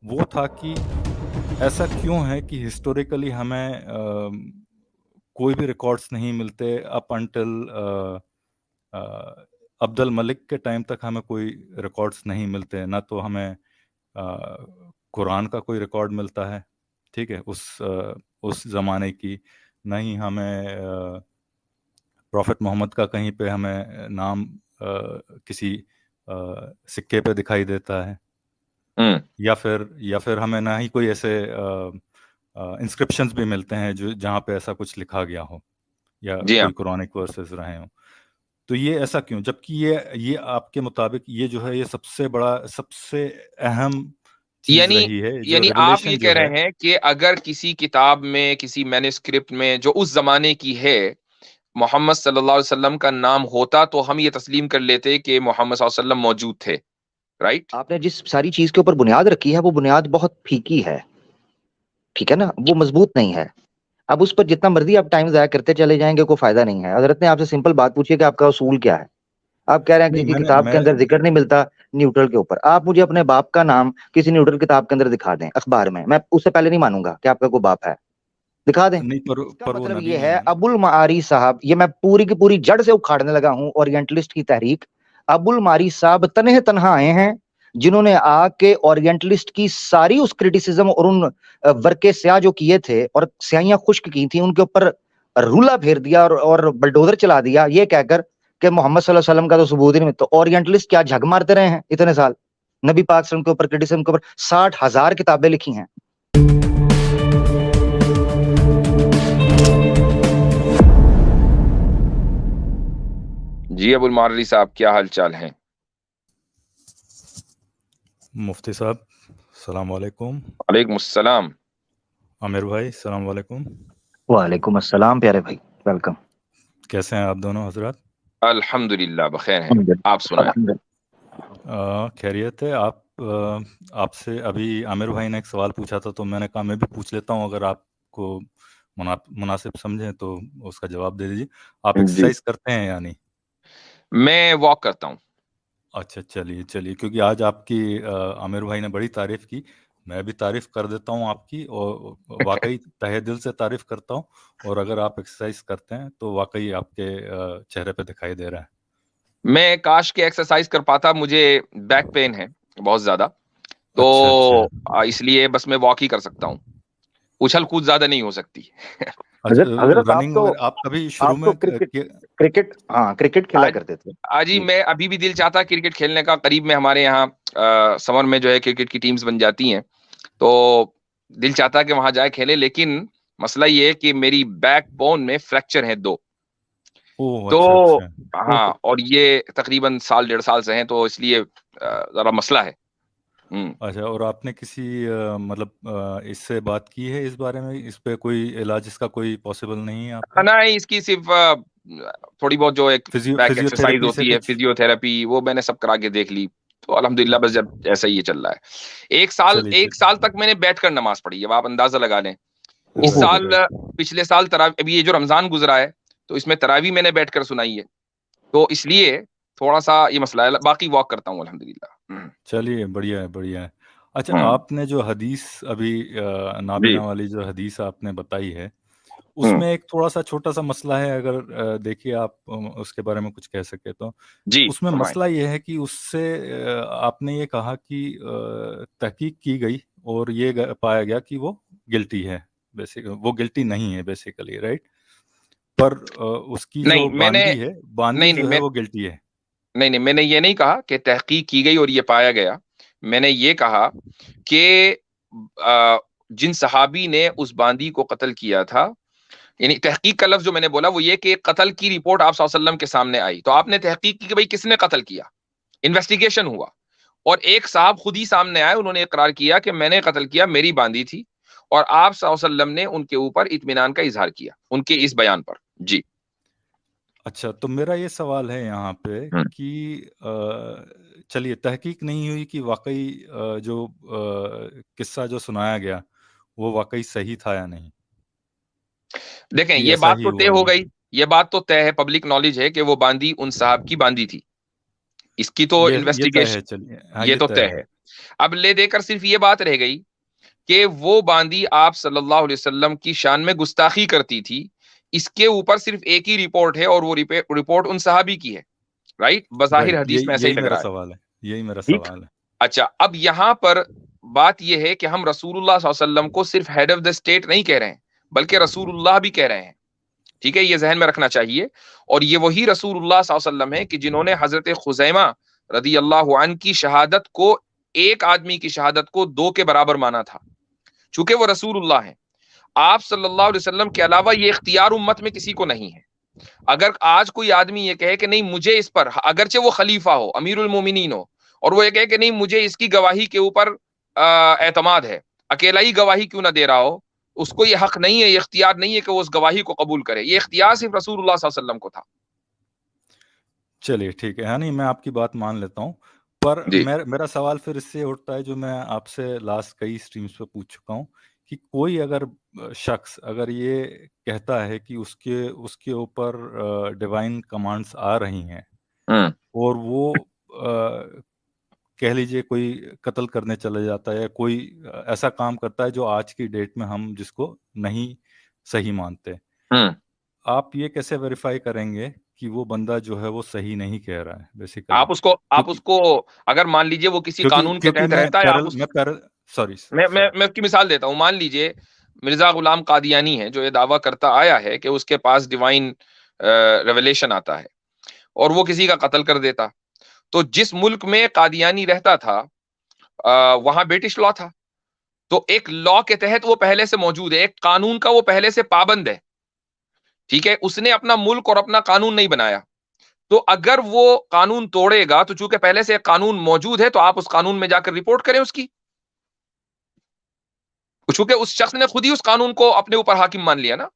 وہ تھا کہ ایسا کیوں ہے کہ ہسٹوریکلی ہمیں کوئی بھی ریکارڈز نہیں ملتے اپ انٹل عبد الملک کے ٹائم تک ہمیں کوئی ریکارڈز نہیں ملتے. نہ تو ہمیں قرآن کا کوئی ریکارڈ ملتا ہے, ٹھیک ہے, اس زمانے کی, نہ ہی ہمیں پروفٹ محمد کا کہیں پہ ہمیں نام کسی سکے پہ دکھائی دیتا ہے, یا پھر ہمیں نہ ہی کوئی ایسے انسکرپشنز بھی ملتے ہیں جو جہاں پہ ایسا کچھ لکھا گیا ہو یا جی ہاں. کوئی قرآنک ورسز رہے ہوں. تو یہ ایسا کیوں, جبکہ یہ آپ کے مطابق یہ جو ہے یہ سب سے بڑا, سب سے اہم چیز رہی ہے, جو یعنی آپ یہ ریولیشن کہہ جو ہے. رہے ہیں کہ اگر کسی کتاب میں, کسی مینusکرپٹ میں جو اس زمانے کی ہے, محمد صلی اللہ علیہ وسلم کا نام ہوتا تو ہم یہ تسلیم کر لیتے کہ محمد صلی اللہ علیہ وسلم موجود تھے, رائٹ؟ آپ نے جس ساری چیز کے اوپر بنیاد رکھی ہے وہ بنیاد بہت پھیکی ہے, ٹھیک ہے نا, وہ مضبوط نہیں ہے. اب اس پر جتنا مرضی آپ ٹائم ضائع کرتے چلے جائیں گے کوئی فائدہ نہیں ہے. حضرت نے آپ سے سمپل بات پوچھی کہ آپ کا اصول کیا ہے. آپ کہہ رہے ہیں کہ نہیں, کسی کتاب کے میں اندر ذکر نہیں ملتا نیوٹرل کے اوپر. آپ مجھے اپنے باپ کا نام کسی نیوٹرل کتاب کے اندر دکھا دیں اخبار میں اس سے پہلے نہیں مانوں گا کہ آپ کا کوئی باپ ہے, دکھا دیں. نہیں, اس کا پر وہ مطلب نبی یہ ہے نہیں ہے. ابو المعاری صاحب, یہ میں پوری کی پوری جڑ سے اکھاڑنے لگا ہوں اورینٹلسٹ کی تحریک. ابو المعاری صاحب تنہا آئے ہیں جنہوں نے آ کے اورینٹلسٹ کی ساری اس کرٹیسزم اور ان ورقے سیاہ جو کیے تھے اور سیاہیاں خشک کی تھیں ان کے اوپر رولا پھیر دیا اور بلڈوزر چلا دیا, یہ کہہ کر کہ محمد صلی اللہ علیہ وسلم کا تو ثبوت ہی نہیں. تو اورینٹلسٹ کیا جھگ مارتے رہے ہیں اتنے سال نبی پاک صلی اللہ علیہ وسلم کے اوپر, کرٹیسزم کے اوپر 60,000 کتابیں لکھی ہیں. جی ابو المعری صاحب, کیا حال چال ہیں؟ مفتی صاحب السلام علیکم. وعلیکم السلام. عامر بھائی السلام علیکم. وعلیکم السلام پیارے بھائی, ویلکم. کیسے ہیں آپ دونوں حضرات؟ الحمدللہ بخیر ہیں, آپ سنائیں. خیریت ہے. آپ سے ابھی عامر بھائی نے ایک سوال پوچھا تھا تو میں نے کہا میں بھی پوچھ لیتا ہوں, اگر آپ کو مناسب سمجھیں تو اس کا جواب دے دیجیے. آپ جی, ایکسرسائز کرتے ہیں یا نہیں؟ میں واک کرتا ہوں. اچھا, چلیے کیونکہ آج آپ کی عامر بھائی نے بڑی تعریف کی, میں بھی تعریف کر دیتا ہوں آپ کی, اور واقعی تہہ دل سے تعریف کرتا ہوں. اور اگر آپ ایکسرسائز کرتے ہیں تو واقعی آپ کے چہرے پہ دکھائی دے رہا ہے. میں کاش کے ایکسرسائز کر پاتا, مجھے بیک پین ہے بہت زیادہ, تو اچھا. اس لیے بس میں واک ہی کر سکتا ہوں, اچھل کود زیادہ نہیں ہو سکتی. حضرت آپ رننگ وغیرہ آپ کبھی شروع تو میں کرکٹ کھیلا کرتے تھے. جی, میں ابھی بھی دل چاہتا کرکٹ کھیلنے کا. قریب میں ہمارے یہاں سمر میں جو ہے کرکٹ کی ٹیمز بن جاتی ہیں, تو دل چاہتا کہ وہاں جائے کھیلے, لیکن مسئلہ یہ ہے کہ میری بیک بون میں فریکچر ہے 2. تو اچھا. ہاں, اور یہ تقریباً 1.5 سال سے ہیں, تو اس لیے ذرا مسئلہ ہے. اچھا, اور آپ نے کسی مطلب اس سے بات کی ہے اس بارے میں, اس پہ کوئی علاج اس کا کوئی پاسبل نہیں ہے آپ کا؟ نہیں, اس کی صرف تھوڑی بہت جو ایک بیک ایکسرسائز فزیوتھراپی سے ہوتی ہے, کچھ؟ فزیو تھراپی, وہ میں نے سب کرا کے دیکھ لی. تو الحمدللہ بس جب ایسا ہی یہ چل رہا ہے. ایک سال تک میں نے بیٹھ کر نماز پڑھی. اب آپ اندازہ لگا لیں, اس سال, پچھلے سال ابھی یہ جو رمضان گزرا ہے تو اس میں تراویح میں نے بیٹھ کر سنائی ہے, تو اس لیے تھوڑا سا یہ مسئلہ ہے. باقی واک کرتا ہوں الحمدللہ. چلیے, بڑھیا ہے. اچھا, آپ نے جو حدیث ابھی نابینا والی جو حدیث آپ نے بتائی ہے, اس میں ایک تھوڑا سا چھوٹا سا مسئلہ ہے, اگر دیکھیے آپ اس کے بارے میں کچھ کہہ سکے تو. جی اس میں مسئلہ یہ ہے کہ اس سے آپ نے یہ کہا کہ تحقیق کی گئی اور یہ پایا گیا کہ وہ گلٹی ہے, وہ گلٹی نہیں ہے بیسیکلی, رائٹ؟ پر اس کی جو باندی جو ہے وہ گلٹی ہے. نہیں, میں نے یہ نہیں کہا کہ تحقیق کی گئی اور یہ پایا گیا. میں نے یہ کہا کہ جن صحابی نے اس باندی کو قتل کیا تھا, یعنی تحقیق کا لفظ جو میں نے بولا وہ یہ کہ قتل کی رپورٹ آپ صلی اللہ علیہ وسلم کے سامنے آئی, تو آپ نے تحقیق کی کہ بھئی کس نے قتل کیا, انویسٹیگیشن ہوا, اور ایک صاحب خود ہی سامنے آئے, انہوں نے اقرار کیا کہ میں نے قتل کیا, میری باندی تھی, اور آپ صلی اللہ علیہ وسلم نے ان کے اوپر اطمینان کا اظہار کیا ان کے اس بیان پر. جی اچھا, تو میرا یہ سوال ہے یہاں پہ کہ چلیے تحقیق نہیں ہوئی کہ واقعی جو قصہ جو سنایا گیا وہ واقعی صحیح تھا یا نہیں. دیکھیں, یہ بات تو طے ہو گئی, یہ بات تو طے ہے, پبلک نالج ہے کہ وہ باندی ان صاحب کی باندی تھی. اس کی تو یہ طے ہے, انویسٹیگیشن, چلیے, ہاں یہ تو طے ہے. ہے. اب لے دے کر صرف یہ بات رہ گئی کہ وہ باندی آپ صلی اللہ علیہ وسلم کی شان میں گستاخی کرتی تھی، اس کے اوپر صرف ایک ہی رپورٹ ہے اور وہ رپورٹ ان صحابی کی ہے، رائٹ؟ بظاہر حدیث میں ایسا ہی یہی لگ میرا رہا ہے، سوال ہے، یہی میرا ٹھیک؟ سوال ہے۔ اچھا، اب یہاں پر بات یہ ہے کہ ہم رسول اللہ صلی اللہ علیہ وسلم کو صرف ہیڈ آف دا اسٹیٹ نہیں کہہ رہے ہیں، بلکہ رسول اللہ بھی کہہ رہے ہیں، ٹھیک ہے؟ یہ ذہن میں رکھنا چاہیے۔ اور یہ وہی رسول اللہ صلی اللہ علیہ وسلم ہے کہ جنہوں نے حضرت خزیمہ رضی اللہ عنہ کی شہادت کو، ایک آدمی کی شہادت کو 2 کے برابر مانا تھا، چونکہ وہ رسول اللہ ہیں۔ آپ صلی اللہ علیہ وسلم کے علاوہ یہ اختیار امت میں کسی کو نہیں ہے۔ اگر آج کوئی آدمی یہ کہے کہ نہیں مجھے اس پر، اگرچہ وہ خلیفہ ہو، امیر المومنین ہو، اور وہ یہ کہے کہ نہیں مجھے اس کی گواہی کے اوپر اعتماد ہے، اکیلا ہی گواہی کیوں نہ دے رہا ہو، اس کو یہ حق نہیں ہے، یہ اختیار نہیں ہے کہ وہ اس گواہی کو قبول کرے۔ یہ اختیار صرف رسول اللہ صلی اللہ علیہ وسلم کو تھا۔ چلیے ٹھیک ہے، نہیں میں آپ کی بات مان لیتا ہوں، پر جی میرا سوال پھر اس سے اٹھتا ہے جو میں آپ سے لاسٹ کئی سٹریمز پہ پوچھ چکا ہوں، کہ کوئی اگر شخص اگر یہ کہتا ہے کہ اس کے اوپر ڈیوائن کمانڈس آ رہی ہیں، اور وہ کہہ لیجئے کوئی قتل کرنے چلے جاتا ہے یا کوئی ایسا کام کرتا ہے جو آج کی ڈیٹ میں ہم جس کو نہیں صحیح مانتے، آپ یہ کیسے ویریفائی کریں گے کہ وہ بندہ جو ہے وہ صحیح نہیں کہہ رہا ہے بیسیکلی؟ آپ اس کو اگر مان لیجئے وہ کسی قانون کے کیونکہ تحت رہتا ہے، آپ میں اس کی مثال دیتا ہوں۔ مان لیجئے مرزا غلام قادیانی ہے جو یہ دعویٰ کرتا آیا ہے کہ اس کے پاس ڈیوائن ریویلیشن آتا ہے، اور وہ کسی کا قتل کر دیتا، تو جس ملک میں قادیانی رہتا تھا وہاں برٹش لا تھا، تو ایک لا کے تحت وہ پہلے سے موجود ہے، ایک قانون کا وہ پہلے سے پابند ہے، ٹھیک ہے؟ اس نے اپنا ملک اور اپنا قانون نہیں بنایا، تو اگر وہ قانون توڑے گا تو چونکہ پہلے سے ایک قانون موجود ہے تو آپ اس قانون میں جا کر رپورٹ کریں اس کی، چونکہ اس شخص نے خود ہی اس قانون کو اپنے اوپر حاکم مان لیا نا۔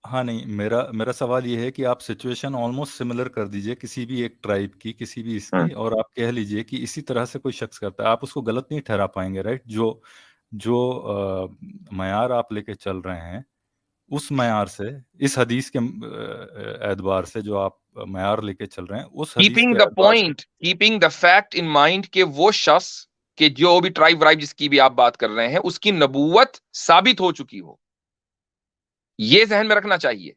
ہاں نہیں، میرا سوال یہ ہے کہ آپ سچویشن آلموسٹ سملر کر دیجئے کسی بھی ایک ٹرائب کی، کسی بھی اس کی، اور آپ کہہ لیجئے کہ اسی طرح سے کوئی شخص کرتا ہے، آپ اس کو غلط نہیں ٹھہرا پائیں گے، رائٹ؟ جو معیار آپ لے کے چل رہے ہیں، اس معیار سے، اس حدیث کے اعتبار سے جو آپ معیار لے کے چل رہے ہیں، اس حدیث کے اعتبار سے keeping the fact in mind کہ وہ شخص کہ جو بھی ٹرائب وائب جس کی بھی آپ بات کر رہے ہیں اس کی نبوت ثابت ہو چکی ہو، یہ ذہن میں رکھنا چاہیے۔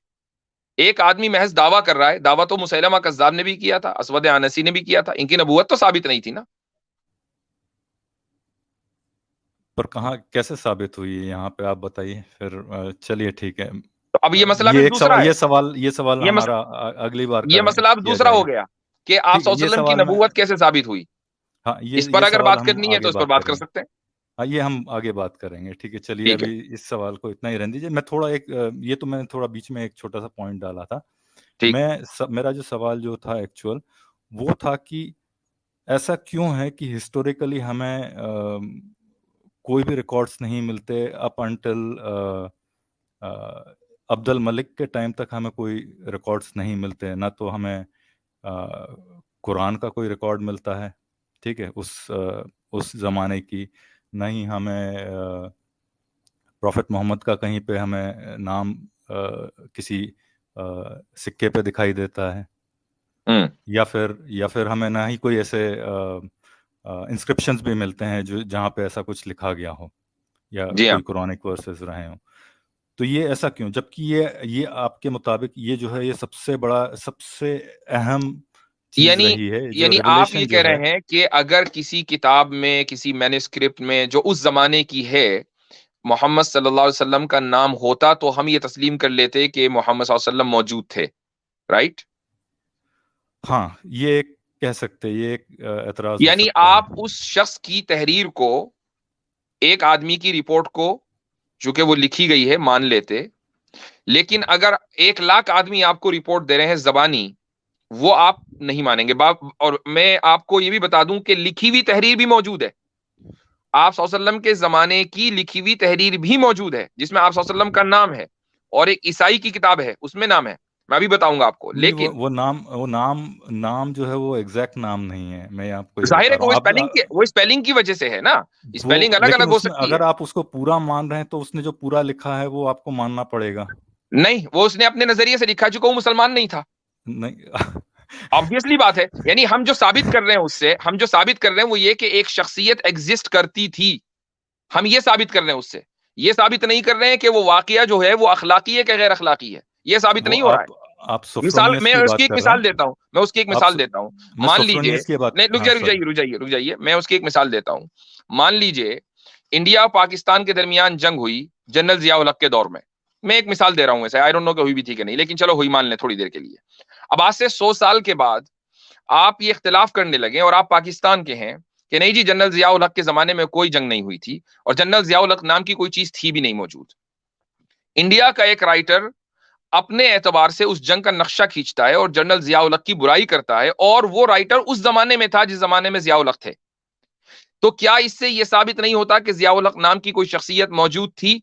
ایک آدمی محض دعویٰ کر رہا ہے، دعویٰ تو مسیلمہ کذاب نے بھی کیا تھا، اسود عنسی نے بھی کیا تھا، ان کی نبوت تو ثابت نہیں تھی نا۔ پر کہاں کیسے ثابت ہوئی ہے یہاں پہ آپ بتائیے پھر۔ چلیے ٹھیک ہے، تو اب یہ مسئلہ پھر دوسرا ہے، یہ سوال ہمارا اگلی بار یہ مسئلہ اب کیا دوسرا جائے ہو گا۔ گیا کہ آپ صلی اللہ علیہ وسلم کی نبوت کیسے ثابت ہوئی، ہاں اس پر یہ اگر سوال بات ہم کرنی ہے آگے تو اس پر بات کر کریں گے۔ سکتے ہیں۔ ہاں یہ ہم آگے بات کریں گے، ٹھیک ہے۔ چلیے ٹھیک ہے، ابھی اس سوال کو اتنا ہی رہنے دیجیے۔ میں تھوڑا یہ تو میں نے تھوڑا بیچ میں ایک چھوٹا سا پوائنٹ ڈالا تھا، ٹھیک۔ میرا جو سوال جو تھا ایکچوئل وہ تھا کہ ایسا کیوں ہے کہ ہسٹوریکلی ہمیں کوئی بھی ریکارڈز نہیں ملتے اپ انٹل عبد الملک کے ٹائم تک، ہمیں کوئی ریکارڈز نہیں ملتے، نہ تو ہمیں قرآن کا کوئی ریکارڈ ملتا ہے، ٹھیک ہے، اس زمانے کی، نہ ہی ہمیں پروفٹ محمد کا کہیں پہ ہمیں نام کسی سکے پہ دکھائی دیتا ہے، یا پھر ہمیں نہ ہی کوئی ایسے انسکرپشنز بھی ملتے ہیں جہاں پہ ایسا کچھ لکھا گیا ہو یا جی ہاں، کوئی قرآنک ورسز رہے ہوں۔ تو یہ ایسا کیوں، جبکہ یہ آپ کے مطابق یہ جو ہے یہ سب سے بڑا، سب سے اہم چیز رہی ہے، جو یعنی آپ یہ ریولیشن کہہ جو ہے۔ رہے ہیں کہ اگر کسی کتاب میں، کسی مینuscript میں جو اس زمانے کی ہے، محمد صلی اللہ علیہ وسلم کا نام ہوتا تو ہم یہ تسلیم کر لیتے کہ محمد صلی اللہ علیہ وسلم موجود تھے، رائٹ؟ ہاں یہ ایک کہہ سکتے، یہ ایک اعتراض ہو یعنی سکتا آپ ہے۔ اس شخص کی تحریر کو، ایک آدمی کی رپورٹ کو چونکہ وہ لکھی گئی ہے مان لیتے، لیکن اگر 1,00,000 آدمی آپ کو رپورٹ دے رہے ہیں زبانی، وہ آپ نہیں مانیں گے۔ اور میں آپ کو یہ بھی بتا دوں کہ لکھی ہوئی تحریر بھی موجود ہے، آپ صلی اللہ علیہ وسلم کے زمانے کی لکھی ہوئی تحریر بھی موجود ہے جس میں آپ صلی اللہ علیہ وسلم کا نام ہے، اور ایک عیسائی کی کتاب ہے اس میں نام ہے، میں ابھی بتاؤں گا آپ کو۔ نہیں لیکن وہ نام جو ہے وہ ایگزیکٹ نام نہیں ہے، میں آپ کو یہ ظاہر ہے بتا کہ رہا ہوں۔ وہ اسپیلنگ کی وجہ سے ہے نا، اسپیلنگ الگ لیکن الگ ہو اس میں سکتی ہے۔ اگر آپ اس کو پورا مان رہے ہیں تو اس نے جو پورا لکھا ہے وہ آپ کو ماننا پڑے گا۔ نہیں، وہ اس نے اپنے نظریے سے لکھا، چونکہ وہ مسلمان نہیں تھا۔ نہیں obviously بات ہے. یعنی ہم جو ثابت کر رہے ہیں وہ یہ کہ ایک شخصیت ایگزسٹ کرتی تھی. ہم یہ ثابت کر رہے ہیں اس سے. یہ ثابت نہیں کر رہے ہیں کہ وہ واقعہ جو ہے وہ اخلاقی ہے کہ غیر اخلاقی ہے. یہ ثابت نہیں ہو رہا ہے. آپ مثال سوفرونیس میں کی اس بات کی ایک کر رہا مثال دیتا ہوں. میں مان لیجئے, سوفرونیس کی بات. نہیں رک جائیے, میں اس کی ایک مثال دیتا ہوں. مان لیجئے انڈیا پاکستان کے درمیان جنگ ہوئی جنرل ضیاء الحق کے دور میں. میں ایک مثال دے رہا ہوں ایسے, آئی ڈونٹ نو کہ ہوئی بھی تھی کہ نہیں, لیکن چلو ہوئی مان لیں تھوڑی دیر کے لیے. اب آج سے 100 سال کے بعد آپ یہ اختلاف کرنے لگے اور آپ پاکستان کے ہیں کہ نہیں جی جنرل ضیاء الحق کے زمانے میں کوئی جنگ نہیں ہوئی تھی اور جنرل ضیاء الحق نام کی کوئی چیز تھی بھی نہیں موجود. انڈیا کا ایک رائٹر اپنے اعتبار سے اس جنگ کا نقشہ کھینچتا ہے اور جنرل ضیاء الحق کی برائی کرتا ہے, اور وہ رائٹر اس زمانے میں تھا جس زمانے میں ضیاء الحق تھے. تو کیا اس سے یہ ثابت نہیں ہوتا کہ ضیاء الحق نام کی کوئی شخصیت موجود تھی؟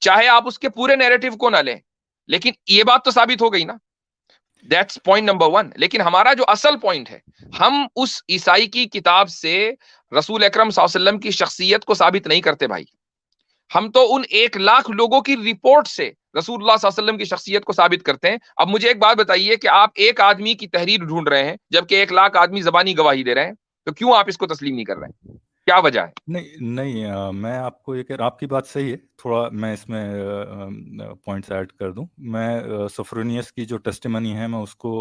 چاہے آپ اس کے پورے نیریٹو کو نہ لیں, لیکن یہ بات تو ثابت ہو گئی نا. That's point number 1. لیکن ہمارا جو اصل پوائنٹ ہے, ہم اس عیسائی کی کتاب سے رسول اکرم صلی اللہ علیہ وسلم کی شخصیت کو ثابت نہیں کرتے بھائی. ہم تو ان 1,00,000 لوگوں کی رپورٹ سے رسول اللہ صلی اللہ علیہ وسلم کی شخصیت کو ثابت کرتے ہیں. اب مجھے ایک بات بتائیے کہ آپ ایک آدمی کی تحریر ڈھونڈ رہے ہیں جبکہ 1,00,000 آدمی زبانی گواہی دے رہے ہیں, تو کیوں آپ اس کو تسلیم نہیں کر رہے ہیں؟ کیا وجہ ہے؟ نہیں میں آپ کو یہ کہہ رہا, آپ کی بات صحیح ہے, تھوڑا میں اس میں پوائنٹس ایڈ کر دوں. میں سوفرونیس کی جو ٹیسٹیمنی ہے میں اس کو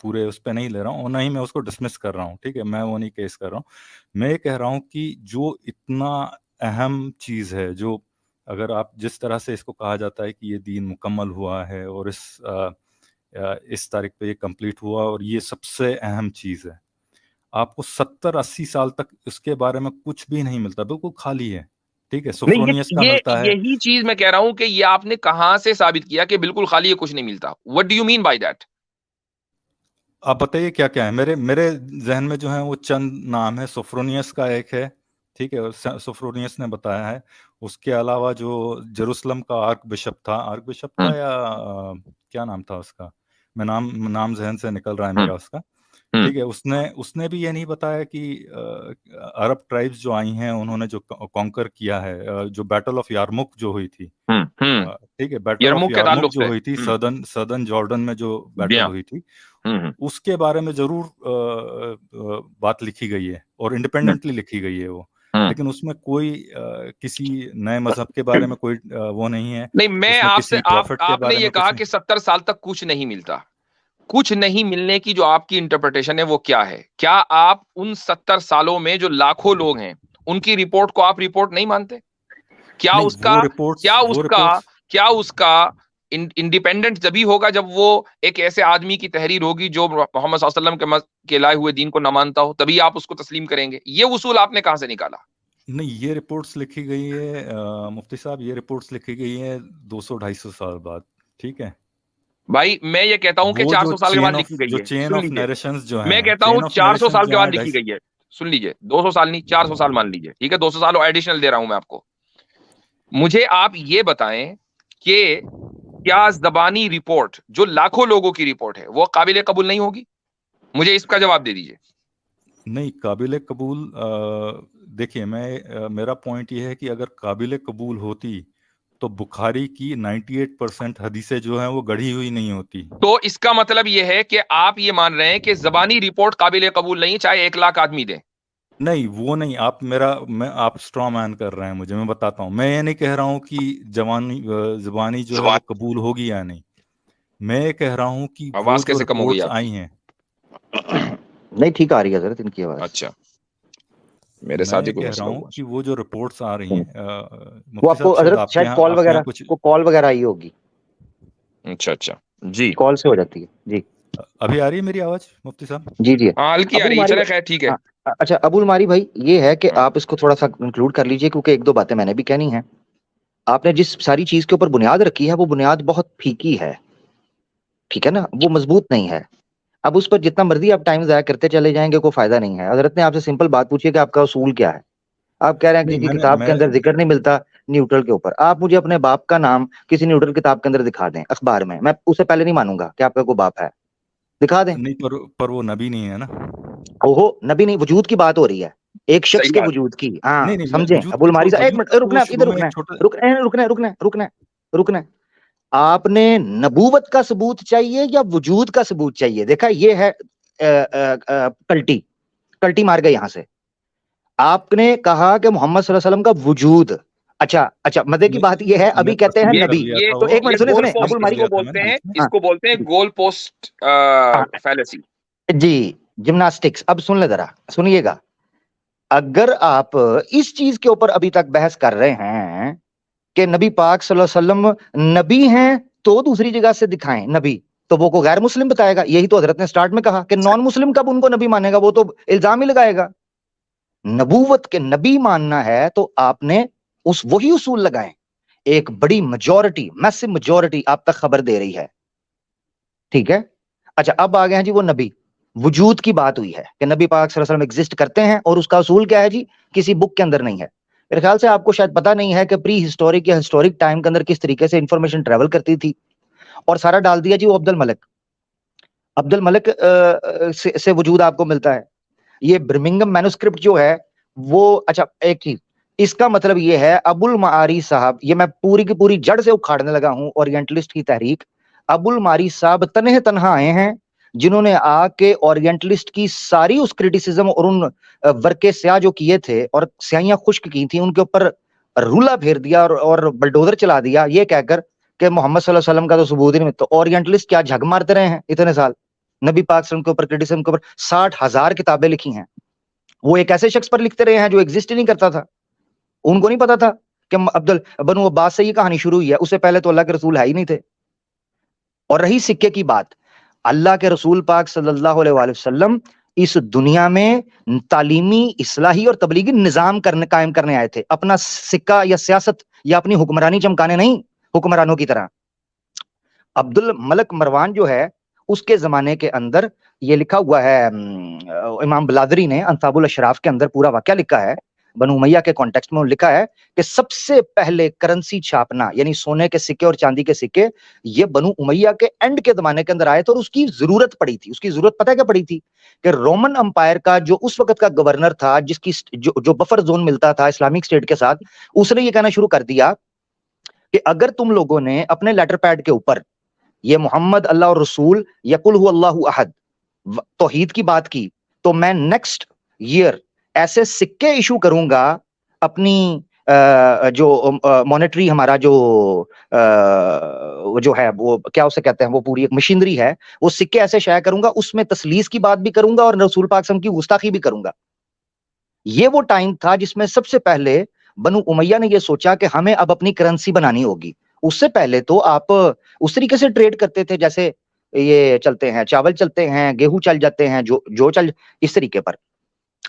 پورے اس پہ نہیں لے رہا ہوں, اور نہ ہی میں اس کو ڈسمس کر رہا ہوں, ٹھیک ہے, میں وہ نہیں کیس کر رہا ہوں. میں یہ کہہ رہا ہوں کہ جو اتنا اہم چیز ہے, جو اگر آپ جس طرح سے اس کو کہا جاتا ہے کہ یہ دین مکمل ہوا ہے اور اس تاریخ پہ یہ کمپلیٹ ہوا اور یہ سب سے اہم چیز ہے, آپ کو 70-80 سال تک اس کے بارے میں کچھ بھی نہیں ملتا, بالکل خالی ہے, ٹھیک ہے. سوفرونیس کا ملتا ہے. یہی چیز میں کہہ رہا ہوں کہ یہ آپ نے کہاں سے ثابت کیا کہ بالکل خالی ہے, کچھ نہیں ملتا؟ what do you mean by that؟ آپ بتائیے کیا کیا ہے. میرے ذہن میں جو ہے وہ چند نام ہے. سوفرونیس کا ایک ہے, ٹھیک ہے, سوفرونیس نے بتایا ہے. اس کے علاوہ جو جیروسلم کا آرک بشپ تھا یا کیا نام تھا اس کا, میں نام ذہن سے نکل رہا ہے میرا اس کا, ٹھیک ہے, اس نے بھی یہ نہیں بتایا کہ عرب ٹرائبز جو آئی ہیں انہوں نے جو کانکر کیا ہے, جو بیٹل آف یارمک جو ہوئی تھی, ٹھیک ہے, بیٹل آف یارمک جو ہوئی تھی سدرن جارڈن میں جو بیٹل ہوئی تھی, اس کے بارے میں ضرور بات لکھی گئی ہے اور انڈیپینڈنٹلی لکھی گئی ہے وہ, لیکن اس میں کوئی کسی نئے مذہب کے بارے میں کوئی وہ نہیں ہے. نہیں, میں آپ نے یہ کہا کہ 70 سال تک کچھ نہیں ملتا. کچھ نہیں ملنے کی جو آپ کی انٹرپریٹیشن ہے وہ کیا ہے؟ کیا آپ ان 70 سالوں میں جو لاکھوں لوگ ہیں ان کی رپورٹ کو آپ رپورٹ نہیں مانتے؟ کیا اس کا انڈیپینڈنٹ جبھی ہوگا جب وہ ایک ایسے آدمی کی تحریر ہوگی جو محمد صلی اللہ علیہ وسلم کے لائے ہوئے دین کو نہ مانتا ہو, تبھی آپ اس کو تسلیم کریں گے. یہ اصول آپ نے کہاں سے نکالا؟ نہیں, یہ رپورٹس لکھی گئی ہے مفتی صاحب, یہ رپورٹس لکھی گئی ہے 200-250 سال بعد, ٹھیک ہے بھائی. میں یہ کہتا ہوں کہ 400 سال کے بعد لکھی گئی ہے. چین آف نیریشنز جو ہیں, میں کہتا ہوں 400 سال کے بعد لکھی گئی ہے. سن لیجئے, 200 سال نہیں 400 سال مان لیجئے, ٹھیک ہے, 200 سال ایڈیشنل دے رہا ہوں میں آپ کو. مجھے آپ یہ بتائیں کہ کیا زبانی رپورٹ جو لاکھوں لوگوں کی رپورٹ ہے وہ قابل قبول نہیں ہوگی؟ مجھے اس کا جواب دے دیجئے. نہیں, قابل قبول, دیکھیے میرا پوائنٹ یہ ہے کہ اگر قابل قبول ہوتی تو بخاری کی 98% حدیثیں جو ہیں وہ گڑھی ہوئی نہیں ہوتی. تو اس کا مطلب یہ ہے کہ آپ یہ مان رہے ہیں کہ زبانی رپورٹ قابل قبول نہیں چاہے 1,00,000 آدمی دیں؟ نہیں, وہ نہیں, آپ اسٹرا مین کر رہے ہیں مجھے. میں بتاتا ہوں, میں یہ نہیں کہہ رہا ہوں کہ زبانی جو ہے وہ قبول ہوگی یا نہیں. میں یہ کہہ رہا ہوں کہ آواز کیسے کم ہو گئی آئی ہیں. نہیں, ٹھیک آ رہی ہے حضرت ان کی آواز. اچھا, میرے ساتھ ہی کہہ رہا ہوں کہ وہ جو رپورٹس آ رہی ہیں وہ آپ کو حضرت شاید کال وغیرہ آئی ہوگی. اچھا جی, کال سے ہو جاتی ہے. جی, ابھی آ رہی ہے میری آواز مفتی صاحب؟ جی ہاں, ہلکی آ رہی ہے, چلے خیر ٹھیک ہے. اچھا ابو الماری بھائی, یہ ہے کہ آپ اس کو تھوڑا سا انکلوڈ کر لیجئے, کیونکہ 1-2 باتیں میں نے بھی کہنی ہیں. آپ نے جس ساری چیز کے اوپر بنیاد رکھی ہے وہ بنیاد بہت پھیکی ہے, ٹھیک ہے نا, وہ مضبوط نہیں ہے. اب اس پر جتنا مرضی آپ ٹائم ضائع کرتے چلے جائیں گے کوئی فائدہ نہیں ہے. حضرت نے آپ سے سمپل بات پوچھی کہ آپ کا اصول کیا ہے. آپ کہہ رہے ہیں کہ کتاب کے اندر ذکر نہیں ملتا نیوٹرل کے اوپر. آپ مجھے اپنے باپ کا نام کسی نیوٹرل کتاب کے اندر دکھا دیں اخبار میں اسے پہلے نہیں مانوں گا کہ آپ کا کوئی باپ ہے. دکھا دیں. نہیں, پر وہ نبی نہیں ہے نا. اوہو, نبی نہیں, وجود کی بات ہو رہی ہے, ایک شخص کے وجود کی. ہاں سمجھیں ابو الماری صاحب, 1 منٹ رکنا, ادھر رکنا. آپ نے نبوت کا ثبوت چاہیے یا وجود کا ثبوت چاہیے؟ دیکھا یہ ہے کلٹی مار گئے یہاں سے. آپ نے کہا کہ محمد صلی اللہ علیہ وسلم کا وجود. اچھا مزے کی بات یہ ہے ابھی کہتے ہیں نبی. تو ایک منٹ سنیں ابو الماری اس کو بولتے ہیں گول پوسٹ فیلسی. جی جمناسٹکس. اب سن لے ذرا سنیے گا. اگر آپ اس چیز کے اوپر ابھی تک بحث کر رہے ہیں کہ نبی پاک صلی اللہ علیہ وسلم نبی ہیں تو دوسری جگہ سے دکھائیں نبی, تو وہ کو غیر مسلم بتائے گا. یہی تو حضرت نے سٹارٹ میں کہا کہ نان مسلم کب ان کو نبی مانے گا, وہ تو الزام ہی لگائے گا. نبوت کے نبی ماننا ہے تو آپ نے وہی اصول لگائیں. ایک بڑی میجورٹی, میسو میجورٹی آپ تک خبر دے رہی ہے, ٹھیک ہے. اچھا اب آ گئے ہیں جی وہ نبی. وجود کی بات ہوئی ہے کہ نبی پاک صلی اللہ علیہ وسلم ایگزسٹ کرتے ہیں, اور اس کا اصول کیا ہے جی؟ کسی بک کے اندر نہیں ہے. میرے خیال سے آپ کو شاید پتا نہیں ہے کہ پری ہسٹورک یا ہسٹورک ٹائم کے اندر کس طریقے سے انفارمیشن ٹریول کرتی تھی, اور سارا ڈال دیا جی وہ عبد الملک سے وجود آپ کو ملتا ہے. یہ برمنگم مینوسکرپٹ جو ہے وہ, اچھا ایک چیز, اس کا مطلب یہ ہے ابو المعاری صاحب, یہ میں پوری کی پوری جڑ سے اکھاڑنے لگا ہوں اورینٹلسٹ کی تحریک. ابو المعاری صاحب تنہا آئے ہیں جنہوں نے آ کے اورینٹلسٹ کی ساری اس کریٹیسزم اور ان ورقے سیاہ جو کیے تھے اور سیاہیاں خشک کی تھیں ان کے اوپر رولا پھیر دیا اور بلڈوزر چلا دیا, یہ کہہ کر کہ محمد صلی اللہ علیہ وسلم کا تو ثبوت ہی نہیں. تو اورینٹلسٹ کیا جھگ مارتے رہے ہیں اتنے سال نبی پاک صلی اللہ علیہ وسلم کے اوپر, کریٹیسزم کے اوپر 60,000 کتابیں لکھی ہیں. وہ ایک ایسے شخص پر لکھتے رہے ہیں جو ایگزسٹ ہی نہیں کرتا تھا. ان کو نہیں پتا تھا کہ بنو عباس سے یہ کہانی شروع ہوئی ہے, اس سے پہلے تو اللہ کے رسول ہے ہی نہیں تھے. اور رہی سکے کی بات, اللہ کے رسول پاک صلی اللہ علیہ وآلہ وسلم اس دنیا میں تعلیمی, اصلاحی اور تبلیغی نظام قائم کرنے آئے تھے. اپنا سکہ یا سیاست یا اپنی حکمرانی چمکانے نہیں, حکمرانوں کی طرح. عبد الملک مروان جو ہے اس کے زمانے کے اندر یہ لکھا ہوا ہے, امام بلادری نے انصاب الاشراف کے اندر پورا واقعہ لکھا ہے, بنو امیہ کے کانٹیکسٹ میں لکھا ہے کہ سب سے پہلے کرنسی چھاپنا یعنی سونے کے سکے اور چاندی کے سکے یہ بنو امیہ کے اینڈ کے زمانے کے اندر آئے تھے, اور اس کی ضرورت پڑی تھی. اس کی ضرورت پتہ کیا پڑی تھی؟ کہ رومن امپائر کا جو اس وقت کا گورنر تھا, جس کی جو بفر زون ملتا تھا اسلامک اسٹیٹ کے ساتھ, اس نے یہ کہنا شروع کر دیا کہ اگر تم لوگوں نے اپنے لیٹر پیڈ کے اوپر یہ محمد اللہ اور رسول یا قل هو اللہ احد توحید کی بات کی, تو میں نیکسٹ ایئر ایسے سکے ایشو کروں گا اپنی جو مانیٹری ہمارا جو ہے وہ کیا اسے کہتے ہیں, وہ پوری ایک مشینری ہے, وہ سکے ایسے شائع کروں گا, اس میں تسلیس کی بات بھی کروں گا اور رسول پاک صلی اللہ علیہ وسلم کی گستاخی بھی کروں گا. یہ وہ ٹائم تھا جس میں سب سے پہلے بنو امیہ نے یہ سوچا کہ ہمیں اب اپنی کرنسی بنانی ہوگی. اس سے پہلے تو آپ اس طریقے سے ٹریڈ کرتے تھے جیسے یہ چلتے ہیں, چاول چلتے ہیں, گیہوں چل جاتے ہیں, جو چل اس طریقے پر.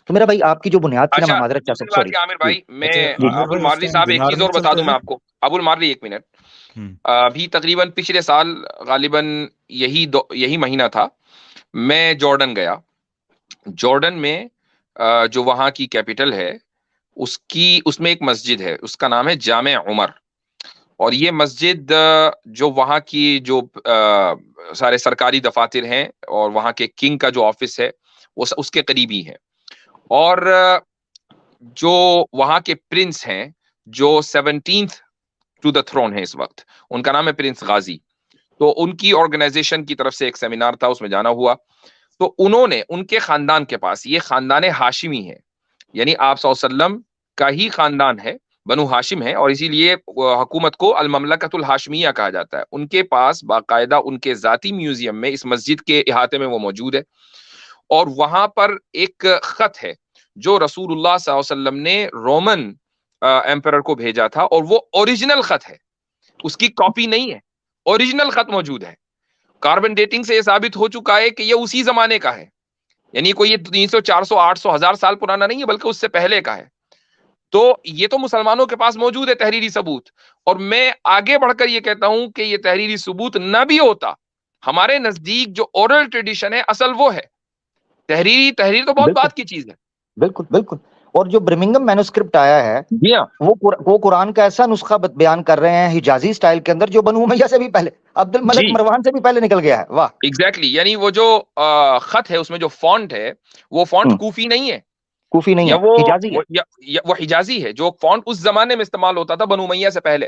تو میرا بھائی آپ کی جو بنیاد تھی نا, میں معذرت چاہتا ہوں, سوری عامر بھائی, میں ابو المارلی صاحب ایک چیز اور بتا دوں میں آپ کو. ابو المارلی ایک منٹ, ابھی تقریباً پچھلے سال غالباً یہی مہینہ تھا, میں جارڈن گیا. جارڈن میں جو وہاں کی کیپٹل ہے اس میں ایک مسجد ہے, اس کا نام ہے جامع عمر. اور یہ مسجد جو وہاں کی جو سارے سرکاری دفاتر ہیں اور وہاں کے کنگ کا جو آفس ہے وہ اس کے قریبی ہے. اور جو وہاں کے پرنس ہیں جو 17th ٹو دا تھرون ہے اس وقت, ان کا نام ہے پرنس غازی. تو ان کی آرگنائزیشن کی طرف سے ایک سیمینار تھا, اس میں جانا ہوا. تو انہوں نے ان کے خاندان کے پاس, یہ خاندان ہاشمی ہے, یعنی آپ صلی اللہ علیہ وسلم کا ہی خاندان ہے, بنو ہاشم ہے, اور اسی لیے حکومت کو المملکۃ الہاشمیہ کہا جاتا ہے. ان کے پاس باقاعدہ ان کے ذاتی میوزیم میں اس مسجد کے احاطے میں وہ موجود ہے, اور وہاں پر ایک خط ہے جو رسول اللہ صلی اللہ علیہ وسلم نے رومن ایمپرر کو بھیجا تھا, اور وہ اوریجنل خط ہے, اس کی کاپی نہیں ہے, اوریجنل خط موجود ہے. کاربن ڈیٹنگ سے یہ ثابت ہو چکا ہے کہ یہ اسی زمانے کا ہے, یعنی کوئی یہ 300 400 800 1000 سال پرانا نہیں ہے, بلکہ اس سے پہلے کا ہے. تو یہ تو مسلمانوں کے پاس موجود ہے تحریری ثبوت, اور میں آگے بڑھ کر یہ کہتا ہوں کہ یہ تحریری ثبوت نہ بھی ہوتا, ہمارے نزدیک جو اورل ٹریڈیشن ہے اصل وہ ہے. تحریر تو بہت بات کی چیز ہے. بالکل بالکل. اور جو برمنگم مینوسکرپٹ آیا ہے وہ قرآن کا ایسا نسخہ بیان کر رہے ہیں حجازی سٹائل کے اندر جو بنو امیہ سے بھی پہلے, عبد الملک مروان سے بھی پہلے نکل گیا ہے. واہ, ایگزیکٹلی. یعنی وہ جو خط ہے اس میں جو فونٹ ہے وہ فونٹ کوفی نہیں ہے, کوفی نہیں ہے, حجازی ہے. وہ حجازی ہے, جو فونٹ اس زمانے میں استعمال ہوتا تھا بنو امیہ سے پہلے.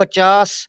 50